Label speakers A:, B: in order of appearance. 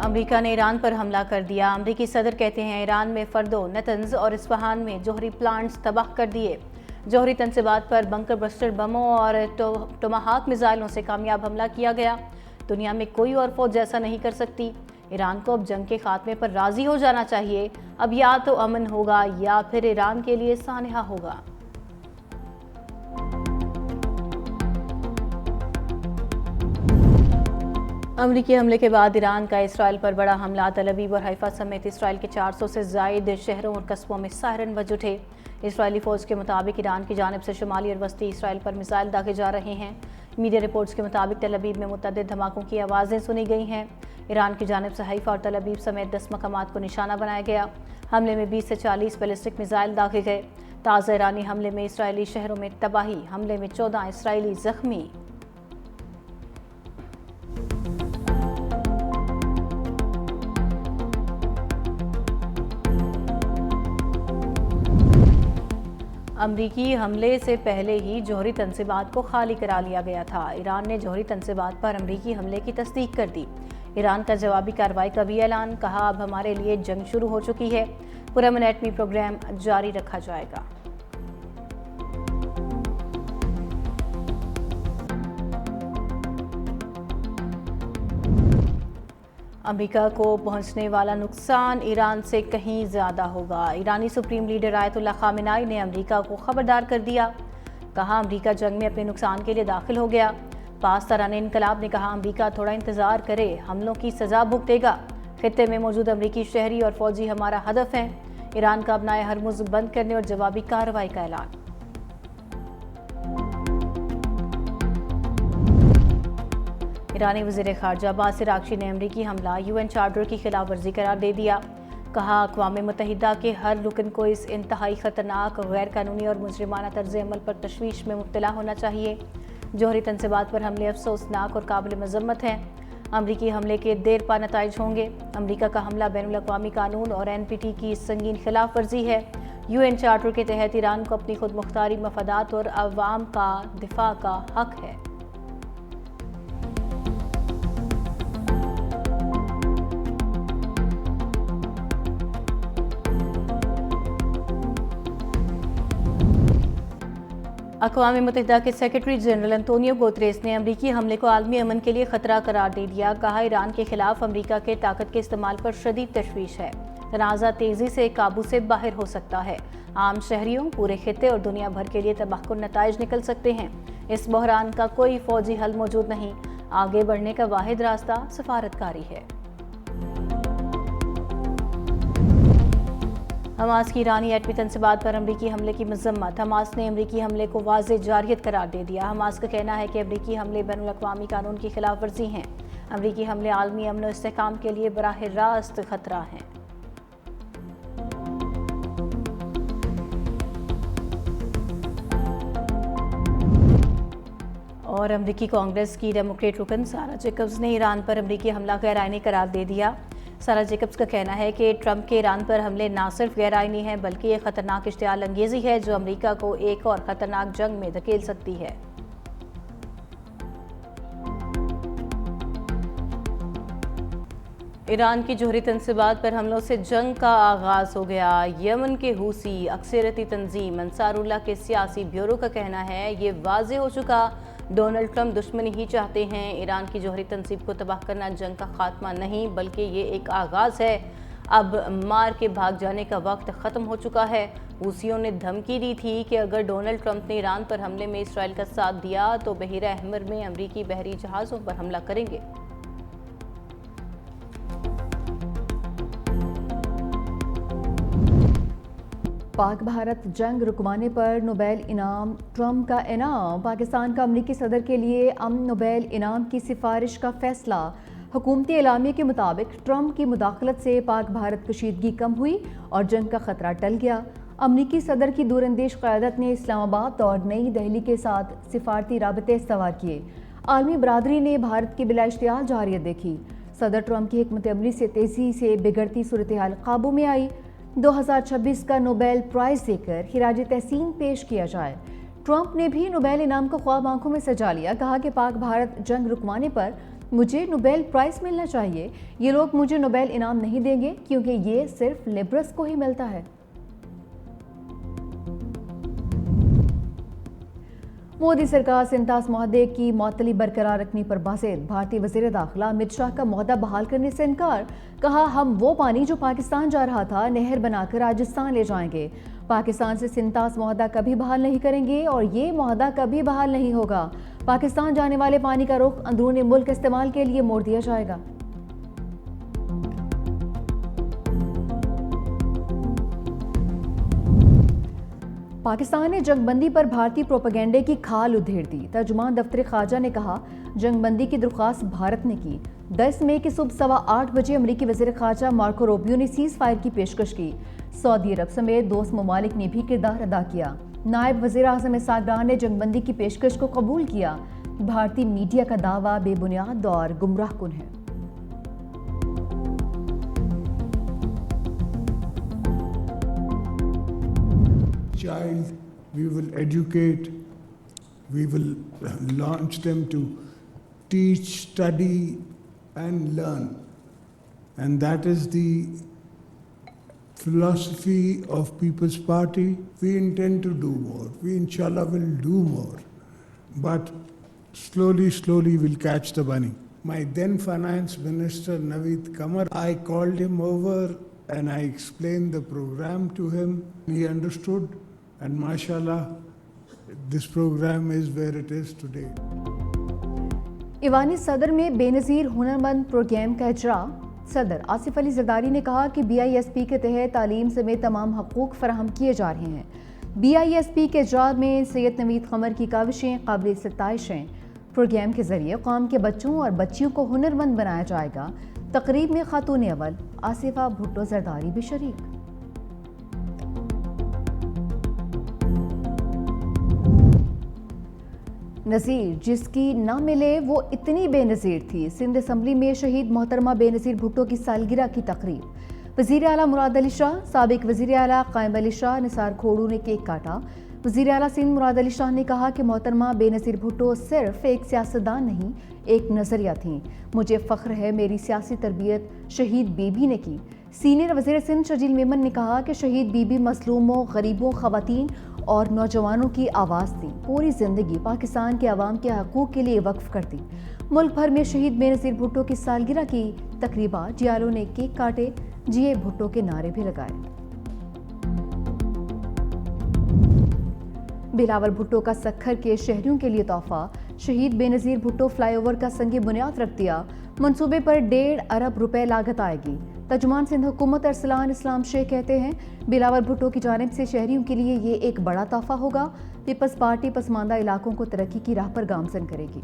A: امریکہ نے ایران پر حملہ کر دیا۔ امریکی صدر کہتے ہیں ایران میں فردو، نتنز اور اصفہان میں جوہری پلانٹس تباہ کر دیے۔ جوہری تنصیبات پر بنکر بسٹر بموں اور ٹوماہاک میزائلوں سے کامیاب حملہ کیا گیا۔ دنیا میں کوئی اور فوج ایسا نہیں کر سکتی۔ ایران کو اب جنگ کے خاتمے پر راضی ہو جانا چاہیے۔ اب یا تو امن ہوگا یا پھر ایران کے لیے سانحہ ہوگا۔ امریکی حملے کے بعد ایران کا اسرائیل پر بڑا حملہ۔ تل ابیب اور حیفا سمیت اسرائیل کے 400 سے زائد شہروں اور قصبوں میں سائرن بج اٹھے۔ اسرائیلی فوج کے مطابق ایران کی جانب سے شمالی اور وسطی اسرائیل پر میزائل داغے جا رہے ہیں۔ میڈیا رپورٹس کے مطابق تل ابیب میں متعدد دھماکوں کی آوازیں سنی گئی ہیں۔ ایران کی جانب سے حیفا اور تل ابیب سمیت 10 مقامات کو نشانہ بنایا گیا۔ حملے میں 20 سے 40 بیلسٹک میزائل داغے گئے۔ تازہ ایرانی حملے میں اسرائیلی شہروں میں تباہی۔ حملے میں 14 اسرائیلی زخمی۔ امریکی حملے سے پہلے ہی جوہری تنصیبات کو خالی کرا لیا گیا تھا۔ ایران نے جوہری تنصیبات پر امریکی حملے کی تصدیق کر دی۔ ایران کا جوابی کارروائی کا بھی اعلان، کہا اب ہمارے لیے جنگ شروع ہو چکی ہے، پرامن ایٹمی پروگرام جاری رکھا جائے گا۔ امریکہ کو پہنچنے والا نقصان ایران سے کہیں زیادہ ہوگا۔ ایرانی سپریم لیڈر آیت اللہ خامنہ ای نے امریکہ کو خبردار کر دیا، کہا امریکہ جنگ میں اپنے نقصان کے لیے داخل ہو گیا۔ پاسداران انقلاب نے کہا امریکہ تھوڑا انتظار کرے، حملوں کی سزا بھگتے گا۔ خطے میں موجود امریکی شہری اور فوجی ہمارا ہدف ہیں۔ ایران کا ابنائے ہرمز بند کرنے اور جوابی کارروائی کا اعلان۔ ایرانی وزیر خارجہ عباس عراقچی نے امریکی حملہ UN چارٹر کی خلاف ورزی قرار دے دیا، کہا اقوام متحدہ کے ہر رکن کو اس انتہائی خطرناک، غیر قانونی اور مجرمانہ طرز عمل پر تشویش میں مبتلا ہونا چاہیے۔ جوہری تنصیبات پر حملے افسوسناک اور قابل مذمت ہیں۔ امریکی حملے کے دیر پا نتائج ہوں گے۔ امریکہ کا حملہ بین الاقوامی قانون اور NPT کی سنگین خلاف ورزی ہے۔ UN چارٹر کے تحت ایران کو اپنی خود مختاری مفادات اور عوام کا دفاع کا حق ہے۔ اقوام متحدہ کے سیکرٹری جنرل انطونیو گوتریس نے امریکی حملے کو عالمی امن کے لیے خطرہ قرار دے دیا، کہا ایران کے خلاف امریکہ کے طاقت کے استعمال پر شدید تشویش ہے۔ تنازع تیزی سے قابو سے باہر ہو سکتا ہے۔ عام شہریوں، پورے خطے اور دنیا بھر کے لیے تباہ کن نتائج نکل سکتے ہیں۔ اس بحران کا کوئی فوجی حل موجود نہیں۔ آگے بڑھنے کا واحد راستہ سفارتکاری ہے۔ حماس کی ایرانی ایٹمی تنصیبات پر امریکی حملے کی مذمت۔ حماس نے امریکی حملے کو واضح جارحیت قرار دے دیا۔ حماس کا کہنا ہے کہ امریکی حملے بین الاقوامی قانون کی خلاف ورزی ہیں۔ امریکی حملے عالمی امن و استحکام کے لیے براہ راست خطرہ ہیں۔ اور امریکی کانگریس کی ڈیموکریٹ رکن سارا جیکبز نے ایران پر امریکی حملہ غیر آئینی قرار دے دیا۔ سارا جیکبز کا کہنا ہے کہ ٹرمپ کے ایران پر حملے نہ صرف غیر آئینی ہیں بلکہ یہ خطرناک اشتعال انگیزی ہے جو امریکہ کو ایک اور خطرناک جنگ میں دھکیل سکتی ہے۔ ایران کی جوہری تنصیبات پر حملوں سے جنگ کا آغاز ہو گیا۔ یمن کے حوثی اکثریتی تنظیم انصار اللہ کے سیاسی بیورو کا کہنا ہے یہ واضح ہو چکا ڈونلڈ ٹرمپ دشمنی ہی چاہتے ہیں۔ ایران کی جوہری تنصیب کو تباہ کرنا جنگ کا خاتمہ نہیں بلکہ یہ ایک آغاز ہے۔ اب مار کے بھاگ جانے کا وقت ختم ہو چکا ہے۔ حوثیوں نے دھمکی دی تھی کہ اگر ڈونلڈ ٹرمپ نے ایران پر حملے میں اسرائیل کا ساتھ دیا تو بحیرہ احمر میں امریکی بحری جہازوں پر حملہ کریں گے۔
B: پاک بھارت جنگ رکوانے پر نوبیل انعام، ٹرمپ کا انعام۔ پاکستان کا امریکی صدر کے لیے امن نوبیل انعام کی سفارش کا فیصلہ۔ حکومتی اعلامیے کے مطابق ٹرمپ کی مداخلت سے پاک بھارت کشیدگی کم ہوئی اور جنگ کا خطرہ ٹل گیا۔ امریکی صدر کی دور اندیش قیادت نے اسلام آباد اور نئی دہلی کے ساتھ سفارتی رابطے استوار کیے۔ عالمی برادری نے بھارت کی بلا اشتعال جارحیت دیکھی۔ صدر ٹرمپ کی حکمت عملی سے تیزی سے بگڑتی صورتحال قابو میں آئی۔ 2026 کا نوبیل پرائز دے کر خراج تحسین پیش کیا جائے۔ ٹرمپ نے بھی نوبیل انعام کا خواب آنکھوں میں سجا لیا. کہا کہ پاک بھارت جنگ رکوانے پر مجھے نوبیل پرائز ملنا چاہیے. یہ لوگ مجھے نوبیل انعام نہیں دیں گے کیونکہ یہ صرف لبرلز کو ہی ملتا ہے. مودی سرکار سنتاس معاہدے کی معطلی برقرار رکھنے پر بحث. بھارتی وزیر داخلہ امت شاہ کا معاہدہ بحال کرنے سے انکار. کہا ہم وہ پانی جو پاکستان جا رہا تھا نہر بنا کر راجستھان لے جائیں گے. پاکستان سے سنتاس معاہدہ کبھی بحال نہیں کریں گے اور یہ معاہدہ کبھی بحال نہیں ہوگا. پاکستان جانے والے پانی کا رخ اندرون ملک استعمال کے لیے موڑ دیا جائے گا. پاکستان نے جنگ بندی پر بھارتی پروپیگنڈے کی کھال ادھیڑ دی. ترجمان دفتر خارجہ نے کہا جنگ بندی کی درخواست بھارت نے کی. 10 مئی کی صبح 8:15 بجے امریکی وزیر خارجہ مارکو روبیو نے سیز فائر کی پیشکش کی. سعودی عرب سمیت دوست ممالک نے بھی کردار ادا کیا. نائب وزیر اعظم اسحاق ڈار نے جنگ بندی کی پیشکش کو قبول کیا. بھارتی میڈیا کا دعویٰ بے بنیاد اور گمراہ کن ہے.
C: Child, we will educate, we will launch them to teach, study and learn. And that is the philosophy of People's Party. We intend to do more. We inshallah will do more. But slowly we'll catch the bunny. My then Finance Minister Naveed Qamar, I called him over and I explained the program to him. He understood. And mashallah, this program is where it is today.
B: ایوانی صدر میں بے نظیر ہنرمند programme کا اجرا. صدر آصف علی زرداری نے کہا کہ BISP کے تحت تعلیم سمیت تمام حقوق فراہم کیے جا رہے ہیں. BISP کے اجرا میں سید نوید قمر کی کاوشیں قابل ستائش ہیں. پروگرام کے ذریعے قوم کے بچوں اور بچیوں کو ہنرمند بنایا جائے گا. تقریب میں خاتون اول آصفہ بھٹو زرداری بھی شریک. نظیر جس کی نہ ملے وہ اتنی بے نظیر تھی. سندھ اسمبلی میں شہید محترمہ بے نظیر بھٹو کی سالگرہ کی تقریب. وزیر اعلیٰ مراد علی شاہ، سابق وزیر اعلیٰ قائم علی شاہ، نثار کھوڑو نے کیک کاٹا. وزیر اعلیٰ سندھ مراد علی شاہ نے کہا کہ محترمہ بے نظیر بھٹو صرف ایک سیاستدان نہیں، ایک نظریہ تھیں. مجھے فخر ہے میری سیاسی تربیت شہید بی بی نے کی. سینئر وزیر سندھ شجیل میمن نے کہا کہ شہید بی بی مظلوموں، غریبوں، خواتین اور نوجوانوں کی آواز تھی. پوری زندگی پاکستان کے عوام کے حقوق کے لیے وقف کر دی. ملک بھر میں شہید بے نظیر بھٹو کی سالگرہ کی تقریبات. جیالوں نے کیک کاٹے، جیے بھٹو کے نعرے بھی لگائے. بلاول بھٹو کا سکھر کے شہریوں کے لیے تحفہ. شہید بے نظیر بھٹو فلائی اوور کا سنگ بنیاد رکھ دیا. منصوبے پر 1.5 ارب روپے لاگت آئے گی. ترجمان سندھ حکومت ارسلان اسلام شیخ کہتے ہیں بلاول بھٹو کی جانب سے شہریوں کے لیے یہ ایک بڑا تحفہ ہوگا. پیپلز پارٹی پسماندہ علاقوں کو ترقی کی راہ پر گامزن کرے گی.